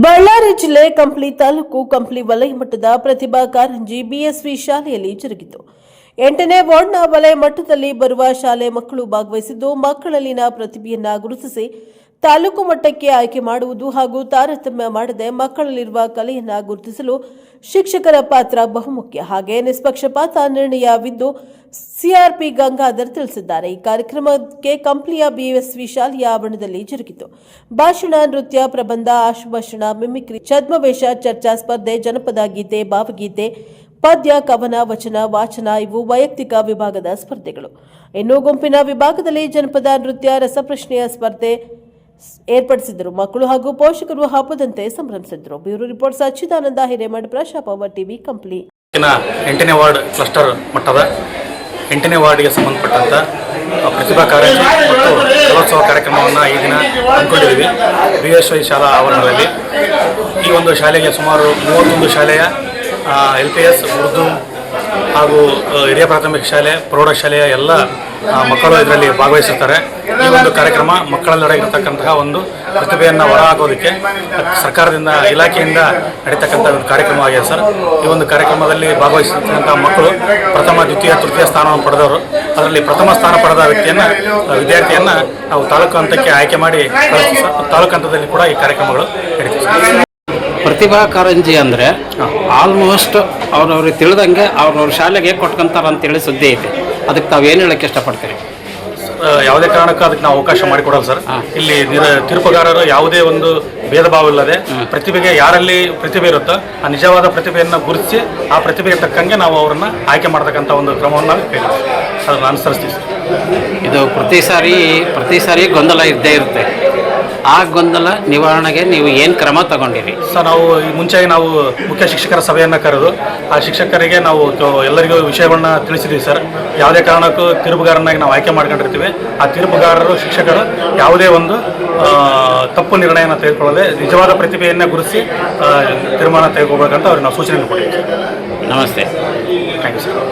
ಬಳ್ಳಾರಿ ಜಿಲ್ಲೆ ಕಂಪ್ಲಿ ತಾಲೂಕು ಕಂಪ್ಲಿ ವಲಯ ಮಟ್ಟದ ಪ್ರತಿಭಾ ಕಾರಂಜಿ ಬಿಎಸ್ವಿ ಶಾಲೆಯಲ್ಲಿ ಜರುಗಿತು. 8ನೇ ವಾರ್ಡ್ನ ವಲಯ ಮಟ್ಟದಲ್ಲಿ ಬರುವ ಶಾಲೆ ಮಕ್ಕಳು ಭಾಗವಹಿಸಿದ್ದು, ಮಕ್ಕಳಲ್ಲಿನ ಪ್ರತಿಭೆಯನ್ನ ಗುರುತಿಸಿ ತಾಲೂಕು ಮಟ್ಟಕ್ಕೆ ಆಯ್ಕೆ ಮಾಡುವುದು ಹಾಗೂ ತಾರತಮ್ಯ ಮಾಡದೆ ಮಕ್ಕಳಲ್ಲಿರುವ ಕಲೆಯನ್ನ ಗುರುತಿಸಲು ಶಿಕ್ಷಕರ ಪಾತ್ರ ಬಹುಮುಖ್ಯ. ಹಾಗೆ ನಿಷ್ಪಕ್ಷಪಾತ ನಿರ್ಣಯವಿದ್ದು ಸಿಆರ್ಪಿ ಗಂಗಾಧರ್ ತಿಳಿಸಿದ್ದಾರೆ. ಈ ಕಾರ್ಯಕ್ರಮಕ್ಕೆ ಕಂಪ್ಲಿಯ ಬಿಎಸ್ವಿ ಶಾಲೆಯ ಆವರಣದಲ್ಲಿ ಜರುಗಿತು. ಭಾಷಣ, ನೃತ್ಯ, ಪ್ರಬಂಧ, ಆಶುಭಾಷಣ, ಮಿಮಿಕ್ರಿ, ಛದ್ಮವೇಷ, ಚರ್ಚಾ ಸ್ಪರ್ಧೆ, ಜನಪದ ಗೀತೆ, ಭಾವಗೀತೆ, ಪದ್ಯ, ಕವನ, ವಚನ, ವಾಚನ ಇವು ವೈಯಕ್ತಿಕ ವಿಭಾಗದ ಸ್ಪರ್ಧೆಗಳು. ಇನ್ನು ಗುಂಪಿನ ವಿಭಾಗದಲ್ಲಿ ಜನಪದ ನೃತ್ಯ, ರಸಪ್ರಶ್ನೆಯ ಸ್ಪರ್ಧೆ ಏರ್ಪಡಿಸಿದ್ದರು. ಮಕ್ಕಳು ಹಾಗೂ ಪೋಷಕರು ಹಬ್ಬದಂತೆ ಸಂಭ್ರಮಿಸಿದರು. ಬ್ಯೂರೋ ರಿಪೋರ್ಟ್ ಸಚ್ಚಿದಾನಂದ ಹಿರೇಮಠ, ಪ್ರಶಾಪ ಟಿವಿ, ಕಂಪ್ಲಿ. 8ನೇ ವಾರ್ಡ್ ಕ್ಲಸ್ಟರ್ ಮಟ್ಟದ 8ನೇ ವಾರ್ಡ್ಗೆ ಸಂಬಂಧಪಟ್ಟಂಥ ಪ್ರತಿಭಾ ಕಾರಂಜಿ ಮತ್ತು ಕಲೋತ್ಸವ ಕಾರ್ಯಕ್ರಮವನ್ನು ಈ ದಿನ ಹಮ್ಮಿಕೊಂಡಿದ್ದೀವಿ ಬಿಎಸ್ವೈ ಶಾಲಾ ಆವರಣದಲ್ಲಿ. ಈ ಒಂದು ಶಾಲೆಗೆ ಸುಮಾರು 31 ಶಾಲೆಯ LPS, ಉರ್ದು ಹಾಗೂ ಹಿರಿಯ ಪ್ರಾಥಮಿಕ ಶಾಲೆ, ಪ್ರೌಢಶಾಲೆಯ ಎಲ್ಲ ಮಕ್ಕಳು ಇದರಲ್ಲಿ ಭಾಗವಹಿಸುತ್ತಾರೆ. ಈ ಒಂದು ಕಾರ್ಯಕ್ರಮ ಮಕ್ಕಳಲ್ಲಿರತಕ್ಕಂತಹ ಒಂದು ಪ್ರತಿಭೆಯನ್ನು ಹೊರಹಾಕೋದಕ್ಕೆ ಸರ್ಕಾರದಿಂದ, ಇಲಾಖೆಯಿಂದ ನಡೀತಕ್ಕಂಥ ಒಂದು ಕಾರ್ಯಕ್ರಮವಾಗಿದೆ ಸರ್. ಈ ಒಂದು ಕಾರ್ಯಕ್ರಮದಲ್ಲಿ ಭಾಗವಹಿಸಿರ್ತಕ್ಕಂಥ ಮಕ್ಕಳು ಪ್ರಥಮ, ದ್ವಿತೀಯ, ತೃತೀಯ ಸ್ಥಾನವನ್ನು ಪಡೆದವರು. ಅದರಲ್ಲಿ ಪ್ರಥಮ ಸ್ಥಾನ ಪಡೆದ ವಿದ್ಯಾರ್ಥಿಯನ್ನು ನಾವು ತಾಲೂಕು ಹಂತಕ್ಕೆ ಆಯ್ಕೆ ಮಾಡಿ ಕಳಿಸ್ತೀವಿ ಸರ್. ತಾಲೂಕು ಹಂತದಲ್ಲಿ ಕೂಡ ಈ ಕಾರ್ಯಕ್ರಮಗಳು ನಡೀತೀವಿ. ಪ್ರತಿಭಾ ಕಾರಂಜಿ ಅಂದರೆ ಆಲ್ಮೋಸ್ಟ್ ಅವ್ರವ್ರಿಗೆ ತಿಳಿದಂಗೆ ಅವ್ರವ್ರ ಶಾಲೆಗೆ ಕೊಟ್ಕೊಂತಾರೆ ಅಂತೇಳಿ ಸುದ್ದಿ ಐತೆ. ಅದಕ್ಕೆ ತಾವೇನು ಹೇಳೋಕ್ಕೆ ಇಷ್ಟಪಡ್ತೀರಿ? ಯಾವುದೇ ಕಾರಣಕ್ಕೂ ಅದಕ್ಕೆ ನಾವು ಅವಕಾಶ ಮಾಡಿಕೊಡಲ್ಲ ಸರ್. ಇಲ್ಲಿ ತೀರ್ಪುಗಾರರು ಯಾವುದೇ ಒಂದು ಭೇದ ಭಾವ ಇಲ್ಲದೆ ಪ್ರತಿಭೆಗೆ ಯಾರಲ್ಲಿ ಪ್ರತಿಭೆ ಇರುತ್ತೋ ಆ ನಿಜವಾದ ಪ್ರತಿಭೆಯನ್ನು ಗುರುತಿಸಿ ಆ ಪ್ರತಿಭೆಗೆ ತಕ್ಕಂಗೆ ನಾವು ಅವರನ್ನು ಆಯ್ಕೆ ಮಾಡ್ತಕ್ಕಂಥ ಒಂದು ಕ್ರಮವನ್ನು ನಾವು ಅದನ್ನು ಅನುಸರಿಸ್ತೀವಿ ಸರ್. ಇದು ಪ್ರತಿ ಸಾರಿ ಗೊಂದಲ ಇದ್ದೇ ಇರುತ್ತೆ. ಆ ಗೊಂದಲ ನಿವಾರಣೆಗೆ ನೀವು ಏನು ಕ್ರಮ ತಗೊಂಡಿರಿ ಸರ್? ನಾವು ಈ ಮುಂಚೆಗೆ ನಾವು ಮುಖ್ಯ ಶಿಕ್ಷಕರ ಸಭೆಯನ್ನು ಕರೆದು ಆ ಶಿಕ್ಷಕರಿಗೆ ನಾವು ಎಲ್ಲರಿಗೂ ವಿಷಯಗಳನ್ನ ತಿಳಿಸಿದ್ದೀವಿ ಸರ್. ಯಾವುದೇ ಕಾರಣಕ್ಕೂ ತೀರ್ಪುಗಾರನಾಗಿ ನಾವು ಆಯ್ಕೆ ಮಾಡ್ಕೊಂಡಿರ್ತೀವಿ. ಆ ತೀರ್ಪುಗಾರರು, ಶಿಕ್ಷಕರು ಯಾವುದೇ ಒಂದು ತಪ್ಪು ನಿರ್ಣಯನ ತೆಗೆದುಕೊಳ್ಳದೆ ನಿಜವಾದ ಪ್ರತಿಭೆಯನ್ನೇ ಗುರುತಿಸಿ ತೀರ್ಮಾನ ತೆಗೆದುಕೊಳ್ಬೇಕಂತ ಅವ್ರಿಗೆ ನಾವು ಸೂಚನೆ ಕೊಟ್ಟಿದ್ದೀವಿ. ನಮಸ್ತೆ. Thank you sir.